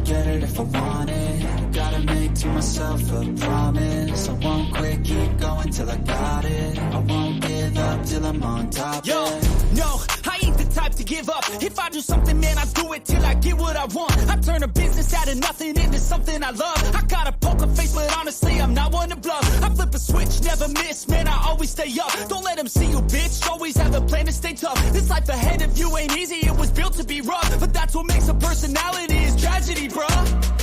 get it if I want it. Gotta make to myself a promise. I won't quit, keep going till I got it. I won't give up till I'm on top. Yo, no, I ain't the type to give up. If I do something, man, I do it till I get what I want. I turn a business out of nothing into something I love. I got a poker face, but honestly, I'm not one to bluff. I flip a switch, never miss, man, I always stay up. Don't let them see you, bitch, always have a plan to stay tough. This life ahead of you ain't easy, it was built to be rough. But that's what makes a personality, is tragedy, bruh.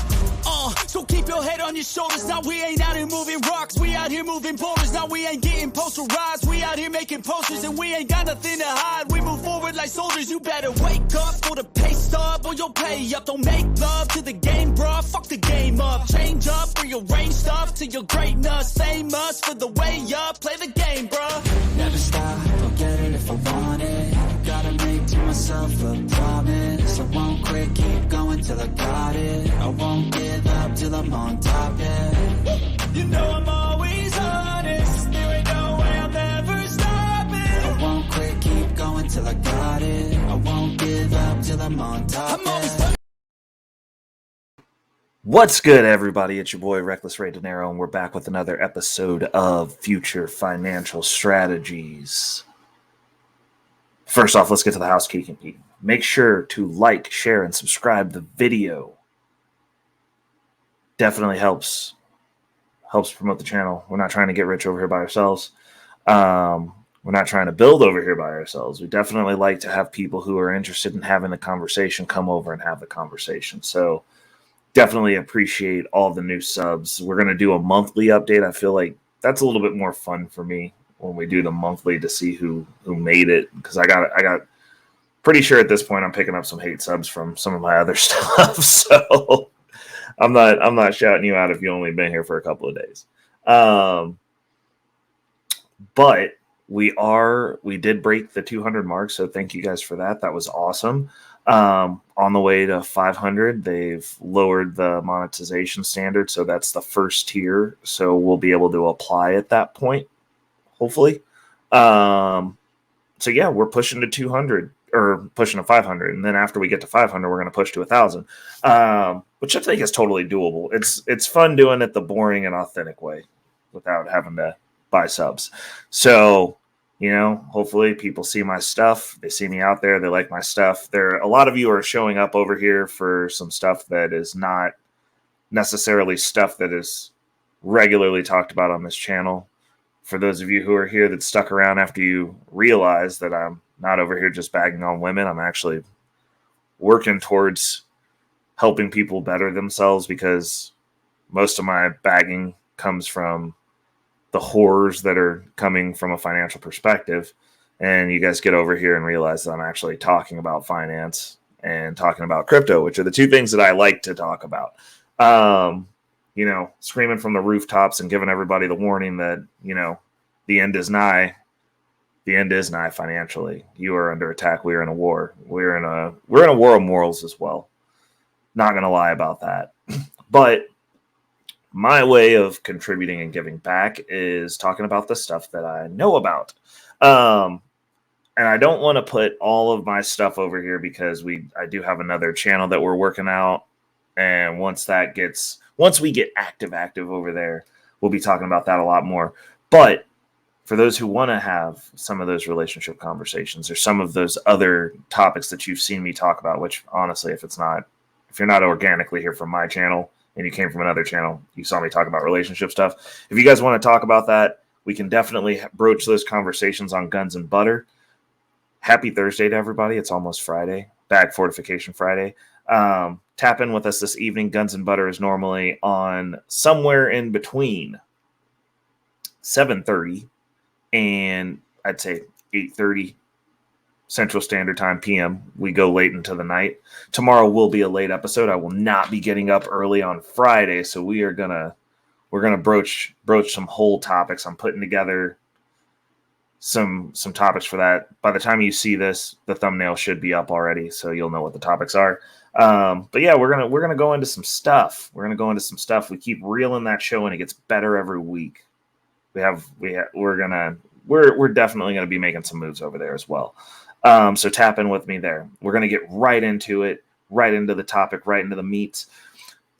So keep your head on your shoulders. Now we ain't out here moving rocks, we out here moving boulders. Now we ain't getting posterized, we out here making posters. And we ain't got nothing to hide, we move forward like soldiers. You better wake up for the pay stub, or you'll pay up. Don't make love to the game, bruh, fuck the game up. Change up, rearrange stuff to your greatness. Same us for the way up, play the game, bruh. Never stop, I'll get it if I want it. Gotta make to myself a promise. I won't quit, keep going till I got it. I won't give up till I'm on top, yeah. You know I'm always honest, there ain't no way I'll never stop it. I won't quit, keep going till I got it. I won't give up till I'm on top, yeah. What's good, everybody? It's your boy Reckless Ray Dinero, and we're back with another episode of Future Financial Strategies. First off, let's get to the housekeeping. Make sure to like, share, and subscribe the video. Definitely helps promote the channel. We're not trying to get rich over here by ourselves. We're not trying to build over here by ourselves. We definitely like to have people who are interested in having the conversation come over and have the conversation. So definitely appreciate all the new subs. We're going to do a monthly update. I feel like that's a little bit more fun for me when we do the monthly, to see who made it, because I got pretty sure at this point I'm picking up some hate subs from some of my other stuff. So I'm not shouting you out if you only been here for a couple of days. But we did break the 200 mark, so thank you guys for that. That was awesome. On the way to 500, they've lowered the monetization standard, so that's the first tier. So we'll be able to apply at that point, hopefully. So yeah, we're pushing to 200 or pushing to 500, and then after we get to 500, we're going to push to 1,000, which I think is totally doable. It's fun doing it the boring and authentic way without having to buy subs. So, hopefully people see my stuff. They see me out there. They like my stuff. A lot of you are showing up over here for some stuff that is not necessarily stuff that is regularly talked about on this channel. For those of you who are here that stuck around after you realize that I'm not over here just bagging on women, I'm actually working towards helping people better themselves, because most of my bagging comes from the horrors that are coming from a financial perspective. And you guys get over here and realize that I'm actually talking about finance and talking about crypto, which are the two things that I like to talk about. Screaming from the rooftops and giving everybody the warning that, the end is nigh. The end is nigh financially. You are under attack. We are in a war. We're in a war of morals as well. Not going to lie about that. But my way of contributing and giving back is talking about the stuff that I know about. And I don't want to put all of my stuff over here, because I do have another channel that we're working out. And once we get active over there, we'll be talking about that a lot more. But for those who want to have some of those relationship conversations, or some of those other topics that you've seen me talk about, which honestly, if you're not organically here from my channel and you came from another channel, you saw me talk about relationship stuff. If you guys want to talk about that, we can definitely broach those conversations on Guns and Butter. Happy Thursday to everybody. It's almost Friday, Bag Fortification Friday. Tap in with us this evening. Guns and Butter is normally on somewhere in between 7:30 and I'd say 8:30 Central Standard Time PM. We go late into the night. Tomorrow will be a late episode. I will not be getting up early on Friday, so we're gonna broach some whole topics. I'm putting together some topics for that. By the time you see this, the thumbnail should be up already, so you'll know what the topics are. But yeah, we're gonna go into some stuff. We keep reeling that show, and it gets better every week. We're definitely gonna be making some moves over there as well. So tap in with me there. We're gonna get right into it, right into the topic, right into the meat.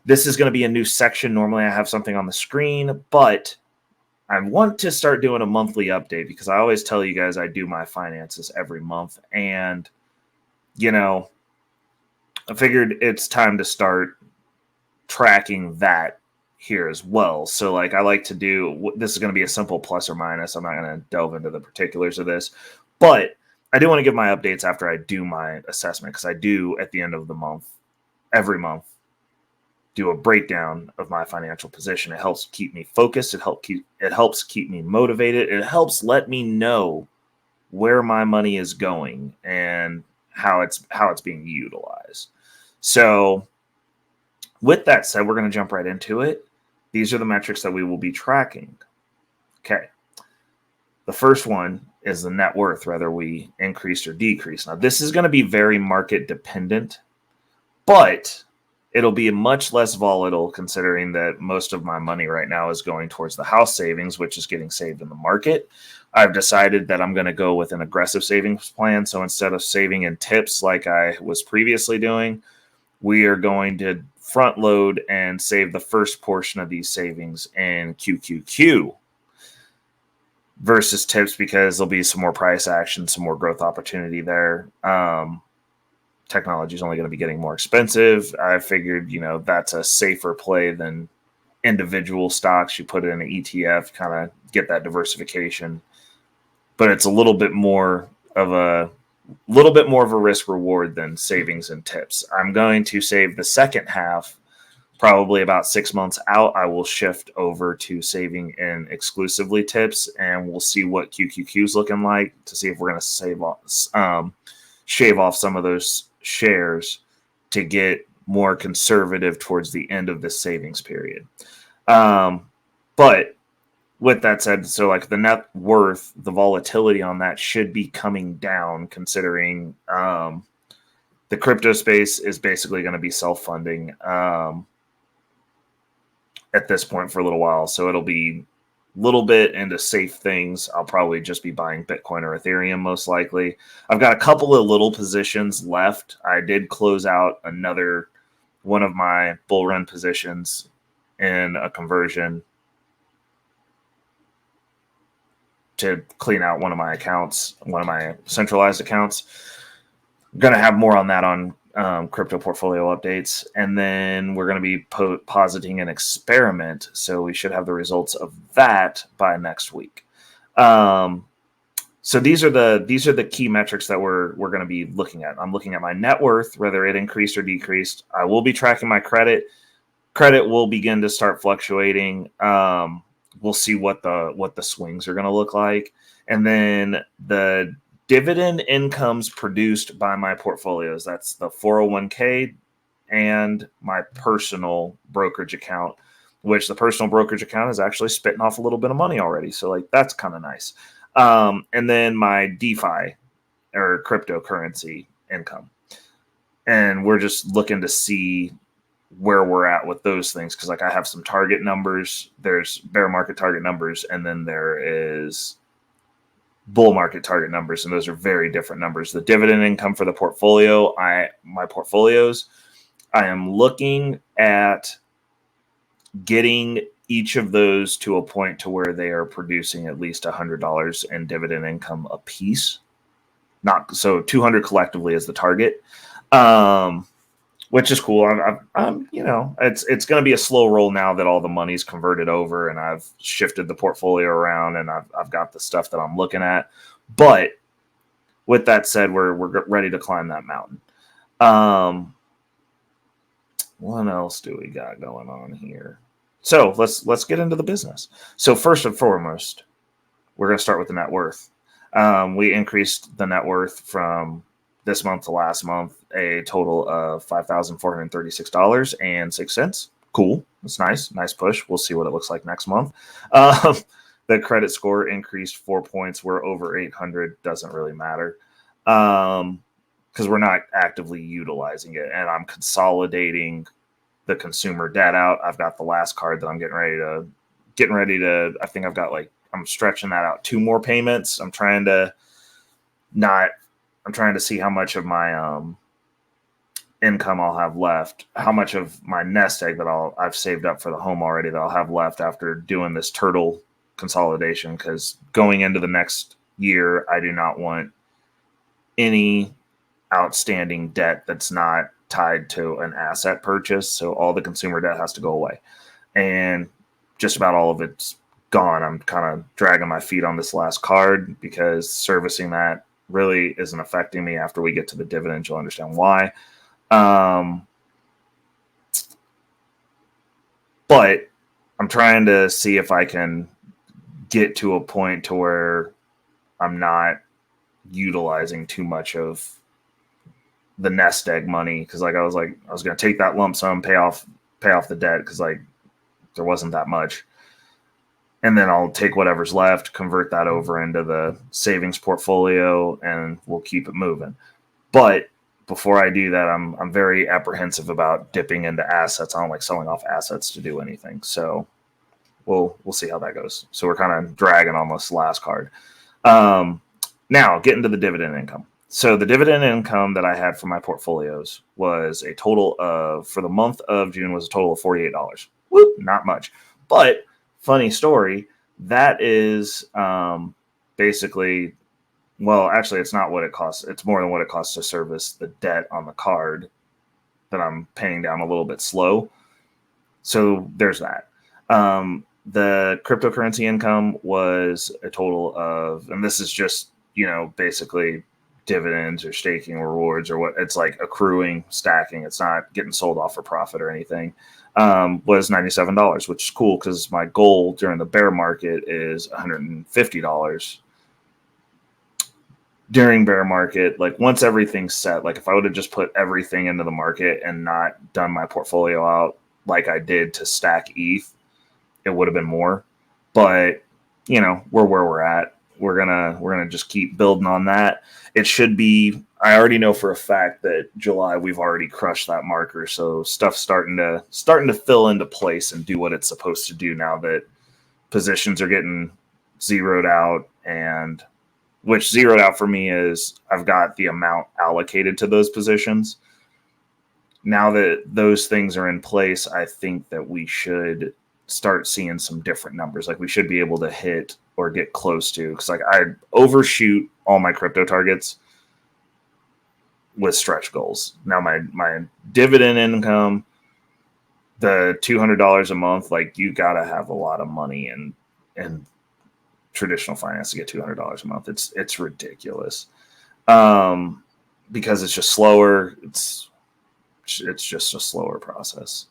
This is going to be a new section. Normally I have something on the screen, but I want to start doing a monthly update because I always tell you guys I do my finances every month. And, I figured it's time to start tracking that here as well. So I like to do, this is going to be a simple plus or minus. I'm not going to delve into the particulars of this, but I do want to give my updates after I do my assessment, because I do at the end of the month, every month, do a breakdown of my financial position. It helps keep me focused. It helps keep me motivated. It helps let me know where my money is going and how it's being utilized. So with that said, we're going to jump right into it. These are the metrics that we will be tracking. Okay. The first one is the net worth, whether we increase or decrease. Now, this is going to be very market dependent, but it'll be much less volatile considering that most of my money right now is going towards the house savings, which is getting saved in the market. I've decided that I'm going to go with an aggressive savings plan. So instead of saving in tips like I was previously doing, we are going to front load and save the first portion of these savings in QQQ versus tips, because there'll be some more price action, some more growth opportunity there. Technology is only going to be getting more expensive. I figured, that's a safer play than individual stocks. You put it in an ETF, kind of get that diversification, but it's a little bit more of a risk reward than savings and tips. I'm going to save the second half, probably about 6 months out. I will shift over to saving in exclusively tips, and we'll see what QQQ is looking like to see if we're going to shave off some of those shares to get more conservative towards the end of the savings period. But with that said, so the net worth, the volatility on that should be coming down, considering the crypto space is basically going to be self-funding at this point for a little while. So it'll be a little bit into safe things. I'll probably just be buying Bitcoin or Ethereum most likely. I've got a couple of little positions left. I did close out another one of my bull run positions in a conversion to clean out one of my accounts, one of my centralized accounts. I'm going to have more on that on crypto portfolio updates. And then we're going to be positing an experiment. So we should have the results of that by next week. So these are the key metrics that we're going to be looking at. I'm looking at my net worth, whether it increased or decreased. I will be tracking my credit. Credit will begin to start fluctuating. We'll see what the swings are going to look like. And then the dividend incomes produced by my portfolios. That's the 401k and my personal brokerage account, which the personal brokerage account is actually spitting off a little bit of money already. So that's kind of nice. And then my DeFi or cryptocurrency income. And we're just looking to see where we're at with those things. Cause I have some target numbers, there's bear market target numbers, and then there is bull market target numbers, and those are very different numbers. The dividend income for the portfolio, my portfolios, I am looking at getting each of those to a point to where they are producing at least $100 in dividend income a piece. Not so 200 collectively is the target, which is cool. I'm it's going to be a slow roll now that all the money's converted over and I've shifted the portfolio around and I've got the stuff that I'm looking at. But with that said, we're ready to climb that mountain. What else do we got going on here? So let's get into the business. So first and foremost, we're going to start with the net worth. We increased the net worth from this month to last month, a total of $5,436.06. Cool. That's nice. Nice push. We'll see what it looks like next month. The credit score increased 4 points. We're over 800. Doesn't really matter because we're not actively utilizing it. And I'm consolidating the consumer debt out. I've got the last card that I'm getting ready to, I think I'm stretching that out 2 more payments. I'm trying to see how much of my income I'll have left, how much of my nest egg that I've saved up for the home already that I'll have left after doing this turtle consolidation. Because going into the next year, I do not want any outstanding debt that's not tied to an asset purchase. So all the consumer debt has to go away, and just about all of it's gone. I'm kind of dragging my feet on this last card because servicing that really isn't affecting me. After we get to the dividends, you'll understand why. But I'm trying to see if I can get to a point to where I'm not utilizing too much of the nest egg money, because I was going to take that lump sum, pay off the debt, because there wasn't that much, and then I'll take whatever's left, convert that over into the savings portfolio, and we'll keep it moving. But before I do that, I'm very apprehensive about dipping into assets. I don't like selling off assets to do anything. So we'll see how that goes. So we're kind of dragging on this last card. Now getting to the dividend income. So the dividend income that I had from my portfolios was a total of, for the month of June, was a total of $48. Whoop, not much. But funny story, that is basically, well, actually, it's not what it costs. It's more than what it costs to service the debt on the card that I'm paying down a little bit slow. So there's that. The cryptocurrency income was a total of, and this is just, basically dividends or staking rewards, or what it's like, accruing, stacking. It's not getting sold off for profit or anything. Was $97, which is cool because my goal during the bear market is $150. During bear market, like once everything's set, like if I would have just put everything into the market and not done my portfolio out like I did to stack ETH, it would have been more. But we're where we're at. We're gonna just keep building on that. It should be, I already know for a fact that July we've already crushed that marker, so stuff's starting to fill into place and do what it's supposed to do now that positions are getting zeroed out. And which zeroed out for me is I've got the amount allocated to those positions. Now that those things are in place, I think that we should start seeing some different numbers. Like we should be able to hit or get close to, because I overshoot all my crypto targets with stretch goals. Now my dividend income, the $200 a month, like you got to have a lot of money in traditional finance to get $200 a month. It's ridiculous, because it's just slower. It's just a slower process.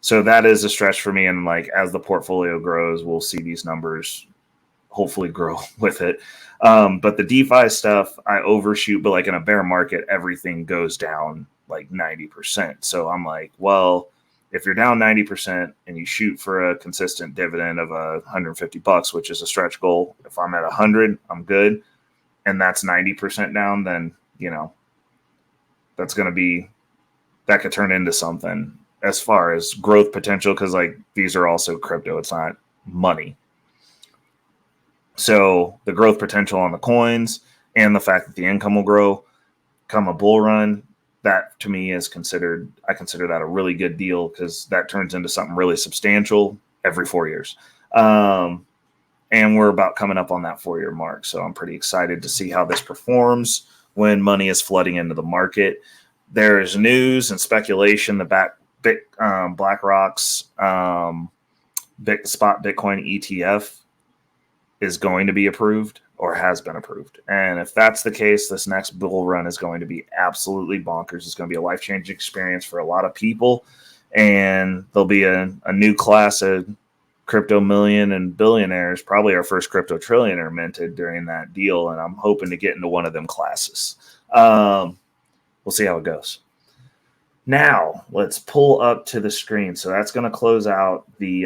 So that is a stretch for me. And like, as the portfolio grows, we'll see these numbers hopefully grow with it. But the DeFi stuff, I overshoot, but like in a bear market, everything goes down like 90%. So I'm like, well, if you're down 90% and you shoot for a consistent dividend of $150, which is a stretch goal, if I'm at 100, I'm good. And that's 90% down, then, that's going to be, that could turn into something as far as growth potential. Cause like these are also crypto. It's not money. So the growth potential on the coins and the fact that the income will grow come a bull run, that to me is I consider that a really good deal, because that turns into something really substantial every 4 years. And we're about coming up on that 4-year mark. So I'm pretty excited to see how this performs when money is flooding into the market. There is news and speculation that BlackRock's spot Bitcoin ETF is going to be approved or has been approved. And if that's the case, this next bull run is going to be absolutely bonkers. It's going to be a life-changing experience for a lot of people. And there'll be a new class of crypto million and billionaires, probably our first crypto trillionaire minted during that deal. And I'm hoping to get into one of them classes. We'll see how it goes. Now let's pull up to the screen. So that's going to close out the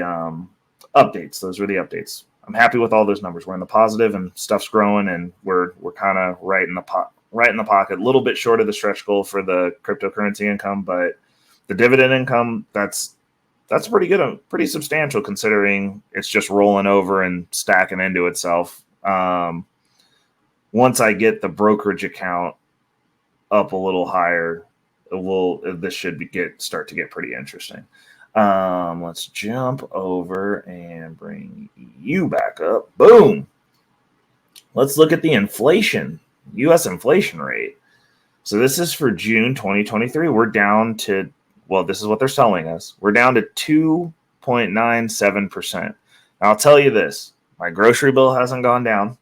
updates. Those were the updates. I'm happy with all those numbers. We're in the positive and stuff's growing, and we're kind of right in the pocket. A little bit short of the stretch goal for the cryptocurrency income, but the dividend income, that's pretty good, pretty substantial considering it's just rolling over and stacking into itself. Once I get the brokerage account up a little higher, this should start to get pretty interesting. Let's jump over and bring you back up. Boom. Let's look at the inflation, U.S. inflation rate. So this is for June 2023. We're down to, well, this is what they're telling us. We're down to 2.97%. Now, I'll tell you this. My grocery bill hasn't gone down.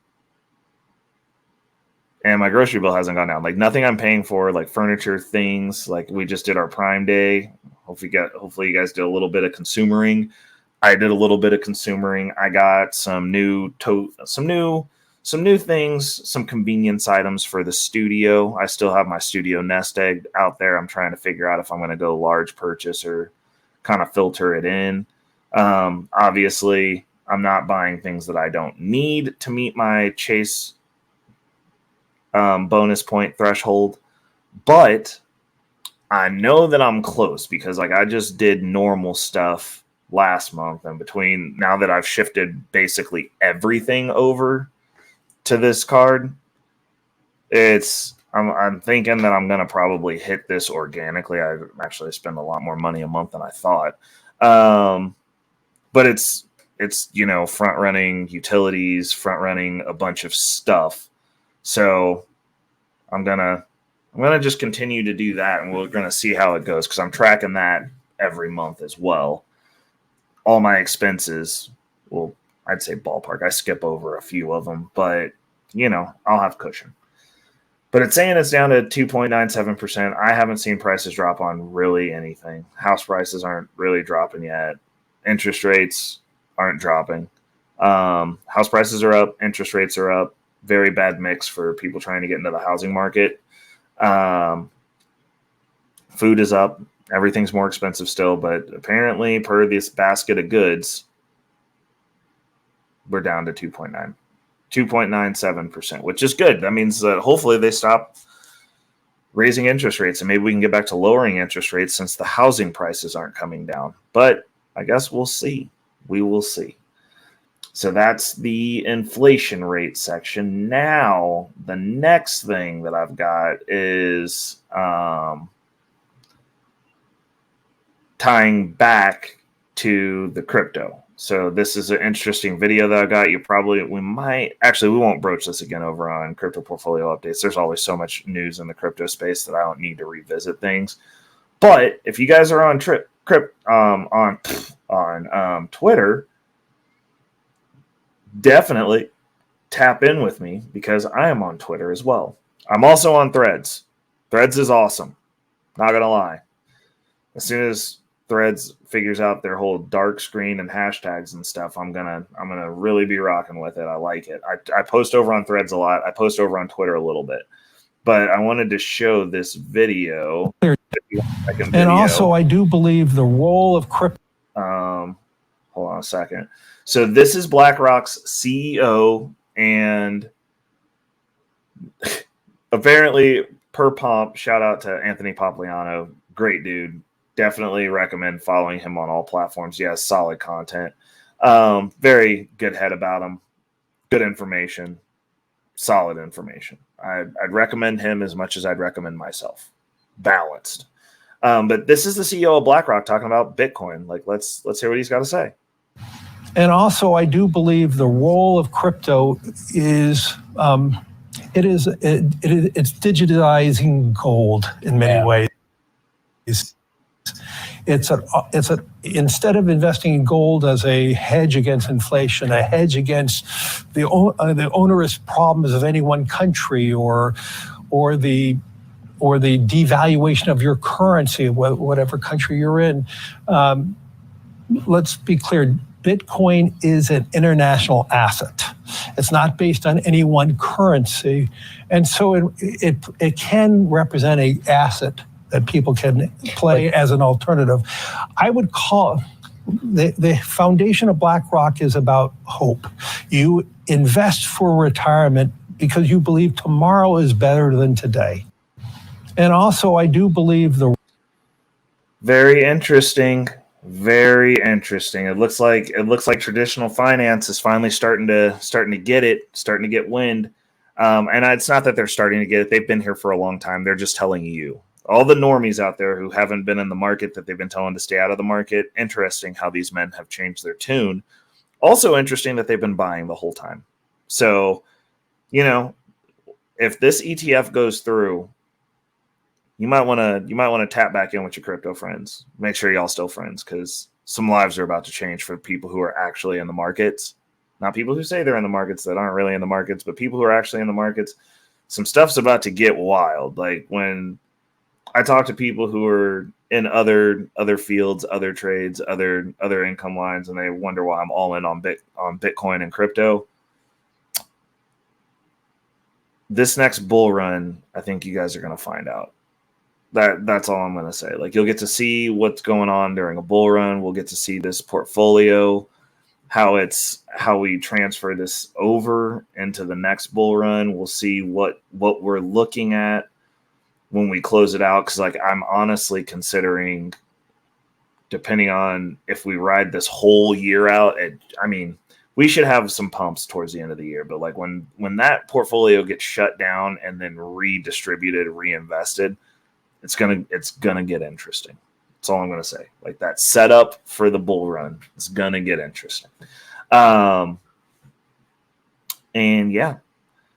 And my grocery bill hasn't gone down. Like nothing I'm paying for, like furniture, things. Like we just did our Prime Day. Hopefully you guys did a little bit of consumering. I did a little bit of consumering. I got some new things, some convenience items for the studio. I still have my studio nest egg out there. I'm trying to figure out if I'm going to go large purchase or kind of filter it in. Obviously, I'm not buying things that I don't need to meet my Chase bonus point threshold, but I know that I'm close because like I just did normal stuff last month, and between now that I've shifted basically everything over to this card, I'm thinking that I'm gonna probably hit this organically. I actually spend a lot more money a month than I thought, but it's front running utilities, front running a bunch of stuff. So I'm gonna just continue to do that, and we're gonna see how it goes because I'm tracking that every month as well. All my expenses, well, I'd say ballpark. I skip over a few of them, but I'll have cushion. But it's saying it's down to 2.97%. I haven't seen prices drop on really anything. House prices aren't really dropping yet. Interest rates aren't dropping. House prices are up. Interest rates are up. Very bad mix for people trying to get into the housing market. Food is up. Everything's more expensive still, but apparently per this basket of goods, we're down to 2.97%, which is good. That means that hopefully they stop raising interest rates and maybe we can get back to lowering interest rates since the housing prices aren't coming down. But I guess we'll see. We will see. So that's the inflation rate section. Now, the next thing that I've got is tying back to the crypto. So this is an interesting video that I got. We won't broach this again over on Crypto Portfolio Updates. There's always so much news in the crypto space that I don't need to revisit things. But if you guys are on Twitter, definitely tap in with me because I am on Twitter as well. I'm also on Threads. Threads is awesome. Not gonna lie. As soon as Threads figures out their whole dark screen and hashtags and stuff, I'm gonna really be rocking with it. I like it. I post over on Threads a lot. I post over on Twitter a little bit, but I wanted to show this video. And also, I do believe the role of crypto. Hold on a second. So this is BlackRock's CEO, and apparently, per Pomp, shout out to Anthony Popliano, great dude. Definitely recommend following him on all platforms. He has solid content. Very good head about him. Good information. Solid information. I'd recommend him as much as I'd recommend myself. Balanced. But this is the CEO of BlackRock talking about Bitcoin. Like, let's hear what he's got to say. And also, I do believe the role of crypto is it's digitizing gold in many ways. Instead of investing in gold as a hedge against inflation, a hedge against the onerous problems of any one country, or the devaluation of your currency, whatever country you're in. Let's be clear. Bitcoin is an international asset. It's not based on any one currency. And so it can represent an asset that people can play as an alternative. I would call the foundation of BlackRock is about hope. You invest for retirement because you believe tomorrow is better than today. And also, I do believe very interesting. Very interesting. It looks like traditional finance is finally starting to get wind. And it's not that they're starting to get it. They've been here for a long time. They're just telling you. all the normies out there who haven't been in the market that they've been telling to stay out of the market. Interesting how these men have changed their tune. Also interesting that they've been buying the whole time. So, if this ETF goes through, you might want to tap back in with your crypto friends. Make sure y'all still friends, because some lives are about to change for people who are actually in the markets. Not people who say they're in the markets that aren't really in the markets, but people who are actually in the markets. Some stuff's about to get wild. Like when I talk to people who are in other fields, other trades, other income lines, and they wonder why I'm all in on Bitcoin and crypto. This next bull run, I think you guys are going to find out. That's all I'm going to say. Like, you'll get to see what's going on during a bull run. We'll get to see this portfolio, how we transfer this over into the next bull run. We'll see what we're looking at when we close it out. Cause like, I'm honestly considering, depending on if we ride this whole year out, we should have some pumps towards the end of the year, but like when that portfolio gets shut down and then redistributed, reinvested, it's gonna get interesting. That's all I'm gonna say. Like, that setup for the bull run is gonna get interesting. And yeah,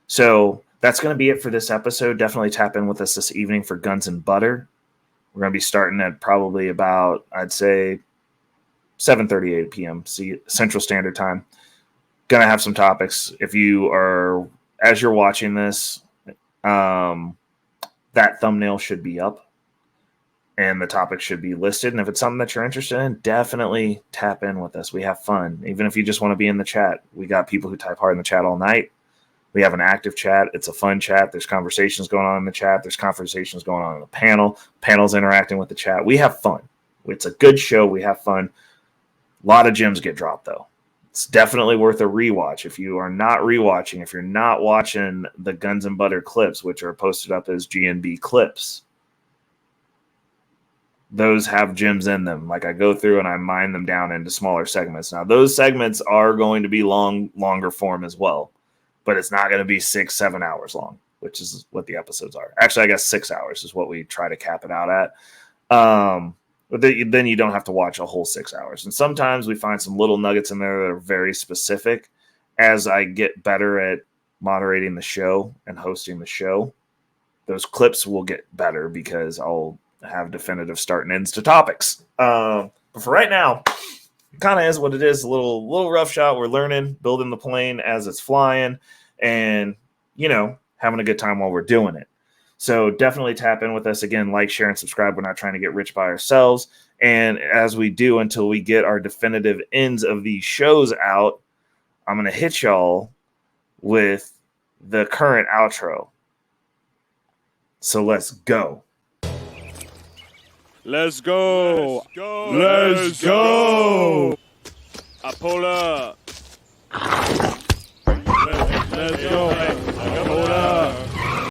so that's gonna be it for this episode. Definitely tap in with us this evening for Guns and Butter. We're gonna be starting at probably about, I'd say, 7:38 p.m. Central Standard Time. Gonna have some topics. If you are, as you're watching this, that thumbnail should be up and the topic should be listed. And if it's something that you're interested in, definitely tap in with us. We have fun. Even if you just want to be in the chat, we got people who type hard in the chat all night. We have an active chat. It's a fun chat. There's conversations going on in the chat. There's conversations going on in the panel. Panel's interacting with the chat. We have fun. It's a good show. We have fun. A lot of gems get dropped, though. It's definitely worth a rewatch. If you are not rewatching, if you're not watching the Guns and Butter clips, which are posted up as GNB clips, those have gems in them. Like, I go through and I mine them down into smaller segments. Now, those segments are going to be longer form as well, but it's not going to be 6-7 hours long, which is what the episodes are. Actually, I guess 6 hours is what we try to cap it out at. But then you don't have to watch a whole 6 hours. And sometimes we find some little nuggets in there that are very specific. As I get better at moderating the show and hosting the show, those clips will get better because I'll have definitive start and ends to topics. But for right now, it kind of is what it is. A little rough shot. We're learning, building the plane as it's flying, and, having a good time while we're doing it. So definitely tap in with us. Again, like, share, and subscribe. We're not trying to get rich by ourselves. And as we do, until we get our definitive ends of these shows out, I'm going to hit y'all with the current outro. So let's go. Let's go. Let's go. I pull up.